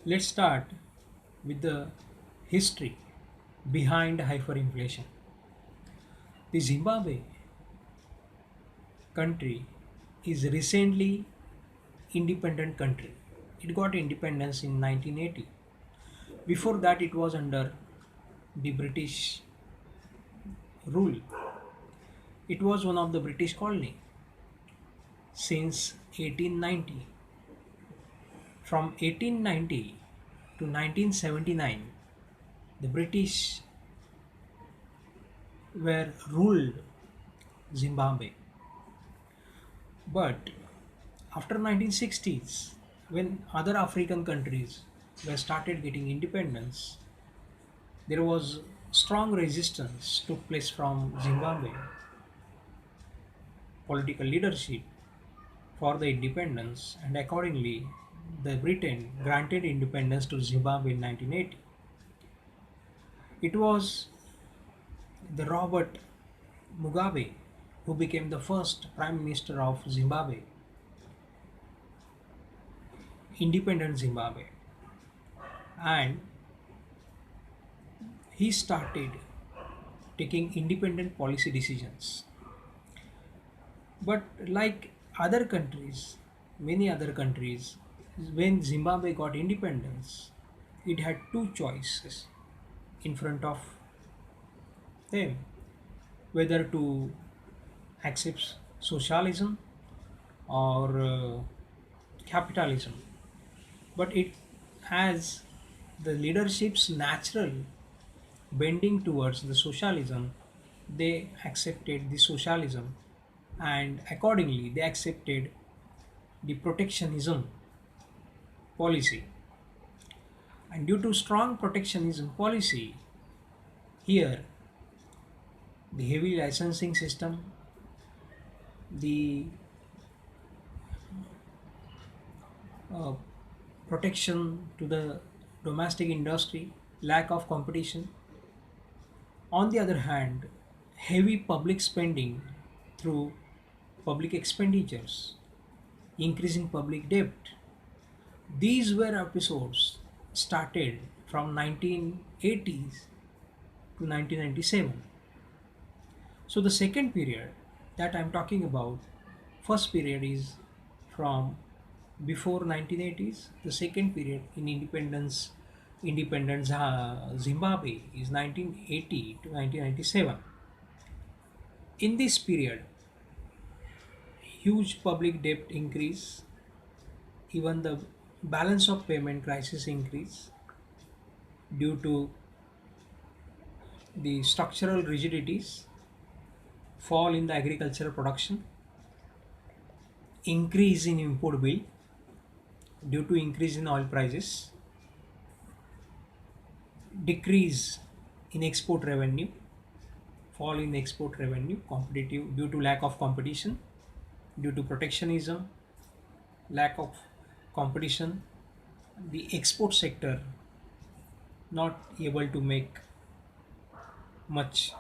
Let's start with the history behind hyperinflation. The Zimbabwe country is recently independent country. It got independence in 1980. Before that it was under the British rule. It was one of the British colony since 1890. From 1890 to 1979, the British were ruled Zimbabwe. But after 1960s, when other African countries were started getting independence, there was strong resistance took place from Zimbabwe political leadership for the independence, and accordingly the Britain granted independence to Zimbabwe in 1980. It was the Robert Mugabe who became the first prime minister of Zimbabwe, independent Zimbabwe, and he started taking independent policy decisions. But like other countries, many other countries, when Zimbabwe got independence, it had two choices in front of them, whether to accept socialism or capitalism. But it has the leadership's natural bending towards the socialism. They accepted the socialism, and accordingly they accepted the protectionism policy. And due to strong protectionism policy, here the heavy licensing system, the uh, protection to the domestic industry, lack of competition. On the other hand, heavy public spending through public expenditures, increasing public debt. These were episodes started from 1980s to 1997. So the second period that I'm talking about, first period is from before 1980s. The second period in independence Zimbabwe is 1980 to 1997. In this period, huge public debt increase, even the balance of payment crisis increase due to the structural rigidities, fall in the agricultural production, increase in import bill due to increase in oil prices, decrease in export revenue, fall in export revenue, competitive due to lack of competition, due to protectionism, lack of competition, the export sector not able to make much.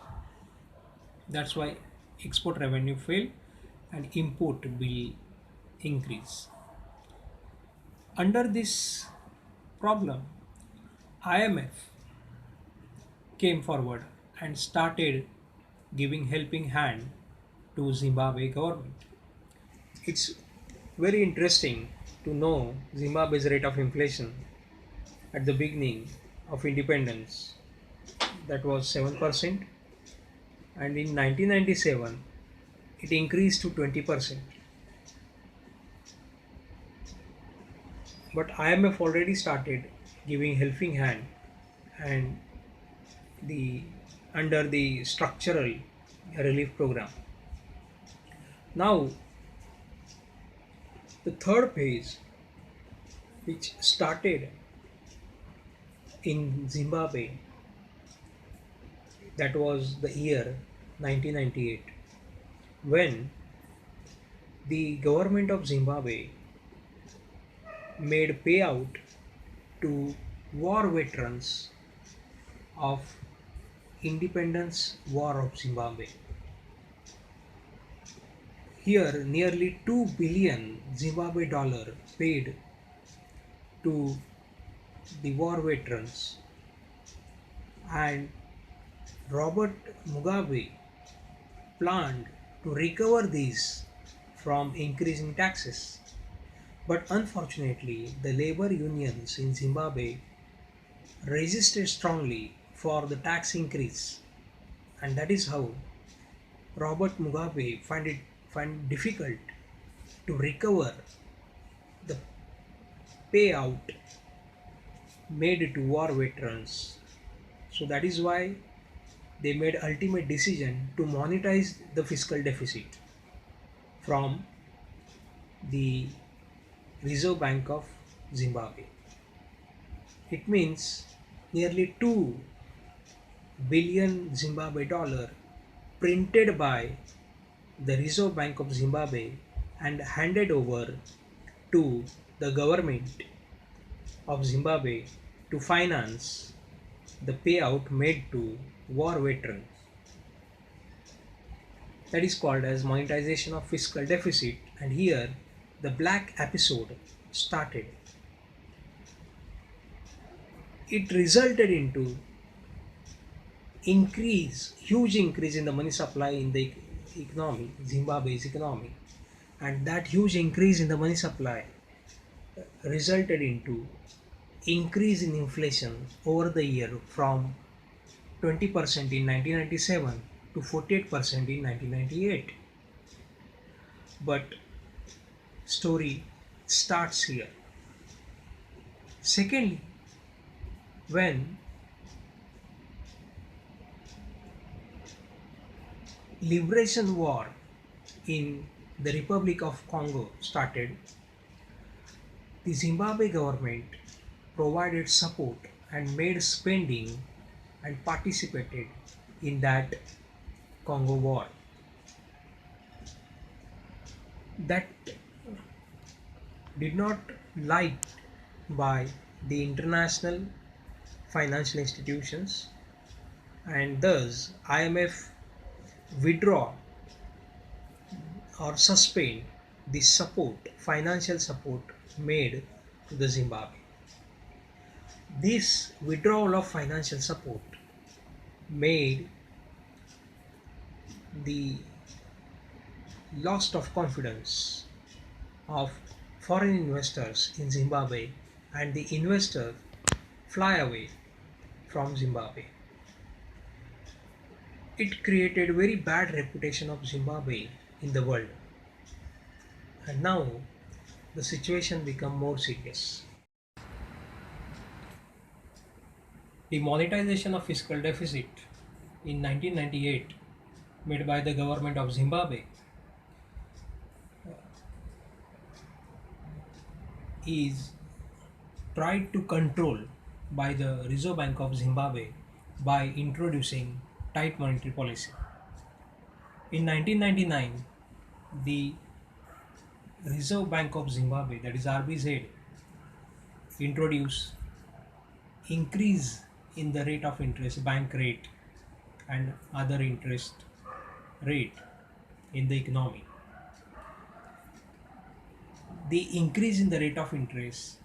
That's why export revenue fail and import will increase. Under this problem, IMF came forward and started giving helping hand to Zimbabwe government. It's very interesting to know Zimbabwe's rate of inflation at the beginning of independence, that was 7%, and in 1997 it increased to 20%. But IMF already started giving helping hand and the under the structural relief program. Now the third phase, which started in Zimbabwe, that was the year 1998, when the government of Zimbabwe made payout to war veterans of independence war of Zimbabwe. Here nearly 2 billion Zimbabwe dollar paid to the war veterans, and Robert Mugabe planned to recover these from increasing taxes. But unfortunately, the labor unions in Zimbabwe resisted strongly for the tax increase, and that is how Robert Mugabe find difficult to recover the payout made to war veterans. So that is why they made ultimate decision to monetize the fiscal deficit from the Reserve Bank of Zimbabwe. It means nearly 2 billion Zimbabwe dollar printed by the Reserve Bank of Zimbabwe and handed over to the government of Zimbabwe to finance the payout made to war veterans. That is called as monetization of fiscal deficit, and here the black episode started. It resulted into huge increase in the money supply in the economy, Zimbabwe's economy, and that huge increase in the money supply resulted into increase in inflation over the year from 20% in 1997 to 48% in 1998. But story starts here. Secondly, when liberation war in the Republic of Congo started, the Zimbabwe government provided support and made spending and participated in that Congo war. That did not liked by the international financial institutions, and thus IMF withdraw or suspend the financial support made to the Zimbabwe. This withdrawal of financial support made the loss of confidence of foreign investors in Zimbabwe, and the investors fly away from Zimbabwe. It created very bad reputation of Zimbabwe in the world, and now the situation become more serious. The monetization of fiscal deficit in 1998 made by the government of Zimbabwe is tried to control by the Reserve Bank of Zimbabwe by introducing tight monetary policy. In 1999, the Reserve Bank of Zimbabwe, that is RBZ, introduced increase in the rate of interest, bank rate, and other interest rate in the economy. The increase in the rate of interest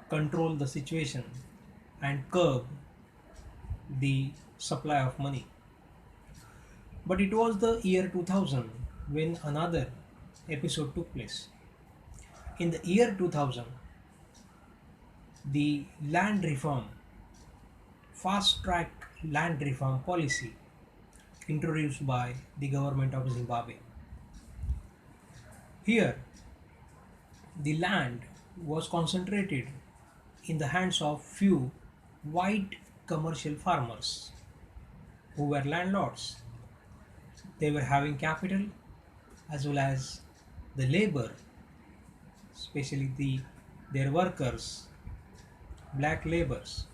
control the situation and curb the supply of money. But it was the year 2000 when another episode took place. In the year 2000, the land reform, fast track land reform policy introduced by the government of Zimbabwe. Here, the land was concentrated in the hands of few white commercial farmers who were landlords. They were having capital as well as the labor, especially their workers, black laborers.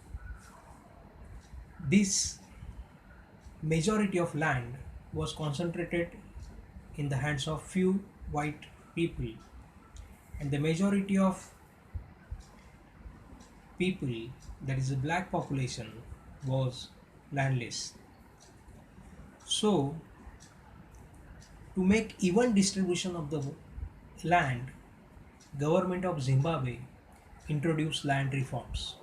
This majority of land was concentrated in the hands of few white people, and the majority of people, that is the black population, was landless. So to make even distribution of the land, government of Zimbabwe introduced land reforms.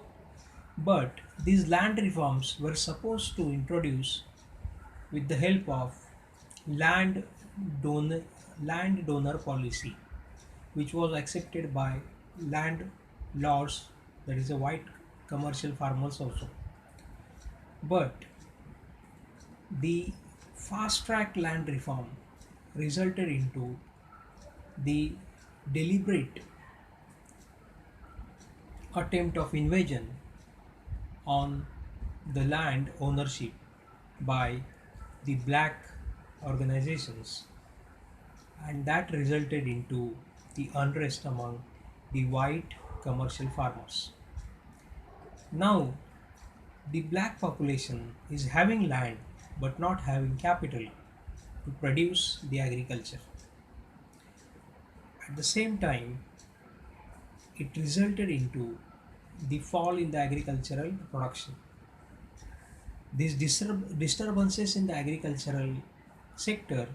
But these land reforms were supposed to introduce with the help of land donor land donor policy, which was accepted by landlords, that is a white commercial farmers also. But the fast track land reform resulted into the deliberate attempt of invasion on the land ownership by the black organizations, and that resulted into the unrest among the white commercial farmers. Now the black population is having land but not having capital to produce the agriculture. At the same time, it resulted into the fall in the agricultural production. These disturbances in the agricultural sector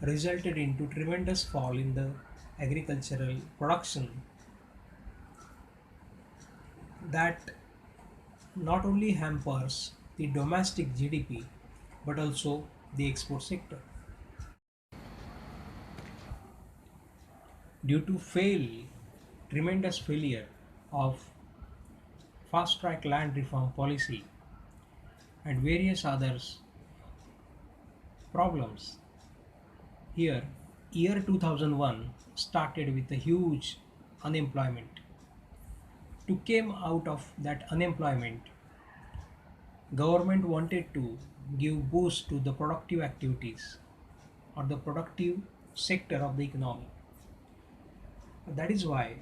resulted into tremendous fall in the agricultural production that not only hampers the domestic GDP but also the export sector. Due to tremendous failure of fast track land reform policy and various others problems, here year 2001 started with a huge unemployment. To came out of that unemployment, government wanted to give boost to the productive activities or the productive sector of the economy. That is why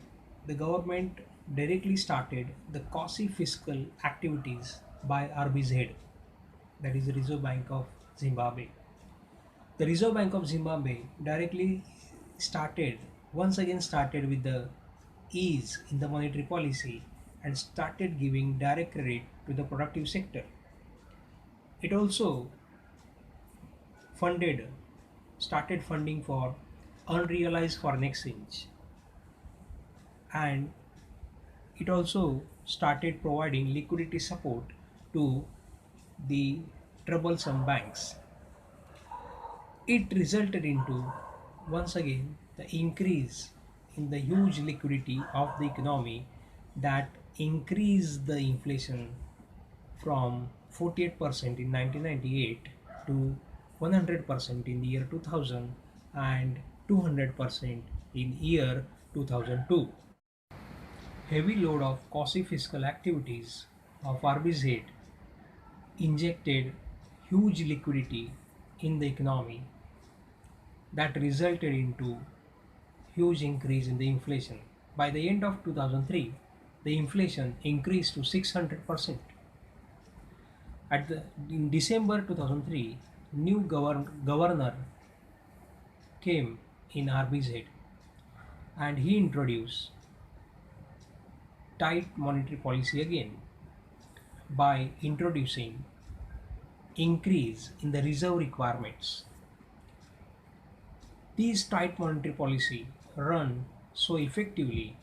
the government directly started the quasi fiscal activities by RBZ, that is the Reserve Bank of Zimbabwe. The Reserve Bank of Zimbabwe directly started, once again started with the ease in the monetary policy and started giving direct credit to the productive sector. It also funded, started funding for unrealized foreign exchange, and it also started providing liquidity support to the troublesome banks. It resulted into, once again, the increase in the huge liquidity of the economy that increased the inflation from 48% in 1998 to 100% in the year 2000 and 200% in year 2002. Heavy load of quasi-fiscal activities of RBZ injected huge liquidity in the economy that resulted into huge increase in the inflation. By the end of 2003, the inflation increased to 600%. In December 2003, new governor came in RBZ and he introduced tight monetary policy again by introducing increase in the reserve requirements. These tight monetary policy run so effectively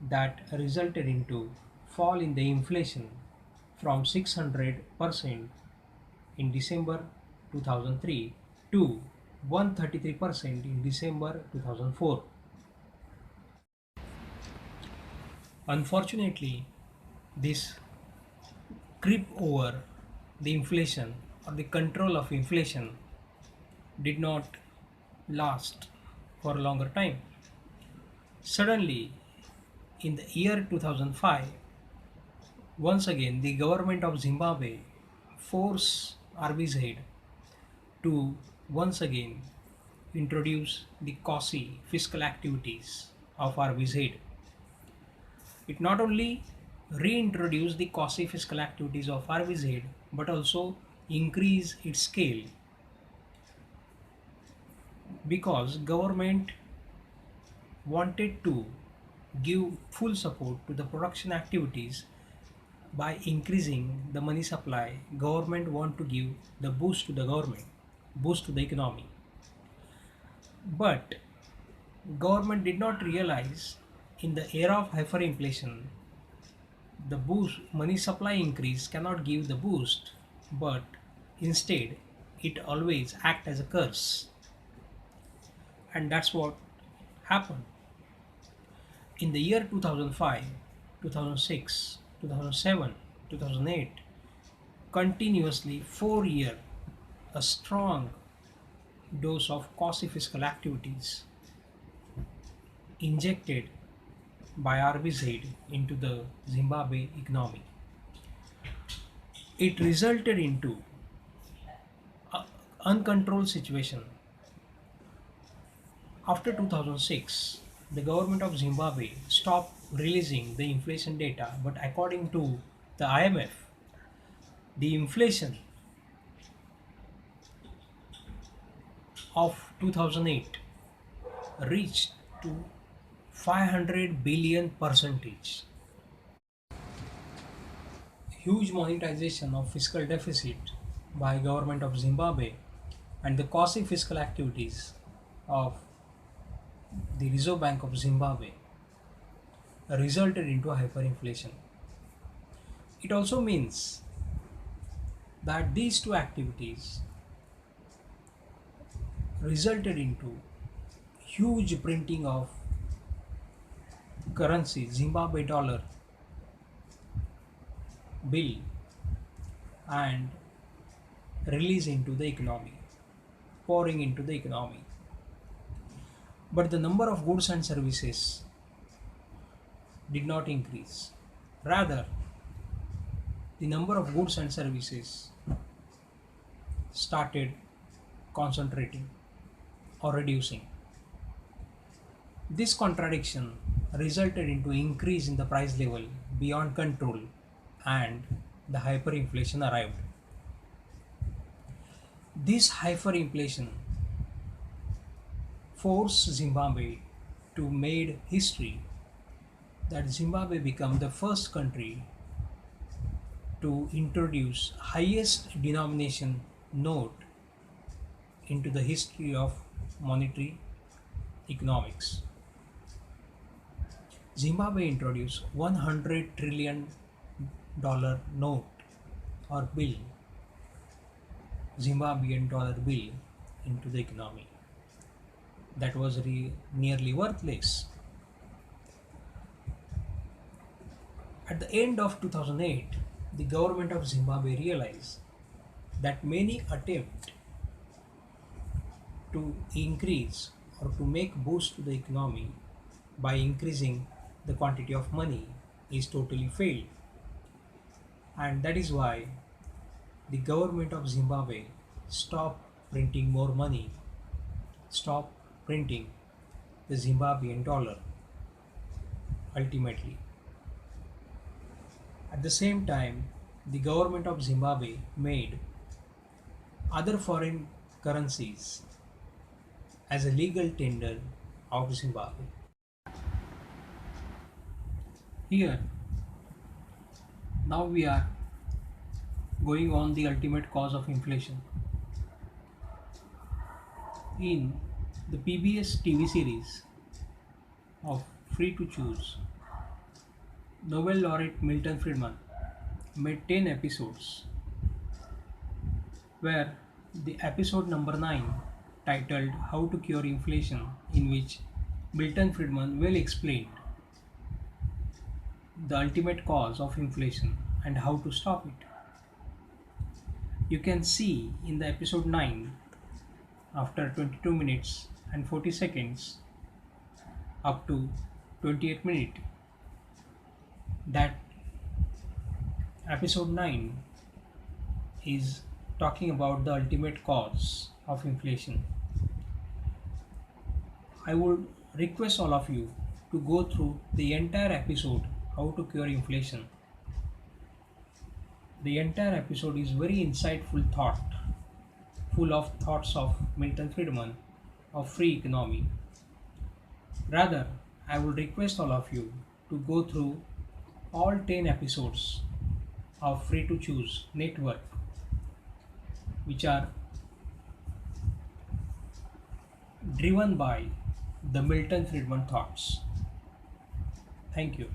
that resulted into fall in the inflation from 600% in December 2003 to 133% in December 2004. Unfortunately, this creep over the inflation or the control of inflation did not last for a longer time. Suddenly, in the year 2005, once again the government of Zimbabwe forced RBZ to once again introduce the quasi fiscal activities of RBZ. It not only reintroduced the quasi fiscal activities of RBZ but also increase its scale, because government wanted to give full support to the production activities. By increasing the money supply, government want to give the boost to the government, boost to the economy. But government did not realize, in the era of hyperinflation, The boost money supply increase cannot give the boost, but instead it always act as a curse. And that's what happened. In the year 2005, 2006, 2007, 2008, continuously 4 year, a strong dose of quasi fiscal activities injected by RBZ into the Zimbabwe economy. It resulted into an uncontrolled situation. After 2006, the government of Zimbabwe stopped releasing the inflation data, but according to the IMF, the inflation of 2008 reached to 500 billion percentage. Huge monetization of fiscal deficit by government of Zimbabwe and the quasi fiscal activities of the Reserve Bank of Zimbabwe resulted into hyperinflation. It also means that these two activities resulted into huge printing of currency, Zimbabwe dollar bill, and release into the economy, pouring into the economy. But the number of goods and services did not increase. Rather, the number of goods and services started concentrating or reducing. This contradiction resulted into increase in the price level beyond control and the hyperinflation arrived. This hyperinflation forced Zimbabwe to made history that Zimbabwe became the first country to introduce highest denomination note into the history of monetary economics. Zimbabwe introduced $100 trillion note or bill, Zimbabwean dollar bill, into the economy. That was nearly worthless. At the end of 2008, the government of Zimbabwe realized that many attempts to increase or to make boost to the economy by increasing the quantity of money is totally failed. And that is why the government of Zimbabwe stopped printing more money, stopped printing the Zimbabwean dollar ultimately. At the same time, the government of Zimbabwe made other foreign currencies as a legal tender of Zimbabwe. Here, now we are going on the ultimate cause of inflation. In the PBS TV series of Free to Choose, Nobel laureate Milton Friedman made 10 episodes, where the episode number 9, titled How to Cure Inflation, in which Milton Friedman well explained the ultimate cause of inflation and how to stop it. You can see in the episode 9, after 22 minutes and 40 seconds up to 28 minutes, that episode 9 is talking about the ultimate cause of inflation. I would request all of you to go through the entire episode, How to Cure Inflation. The entire episode is very insightful thought, full of thoughts of Milton Friedman of free economy. Rather, I would request all of you to go through all 10 episodes of Free to Choose network, which are driven by the Milton Friedman thoughts. Thank you.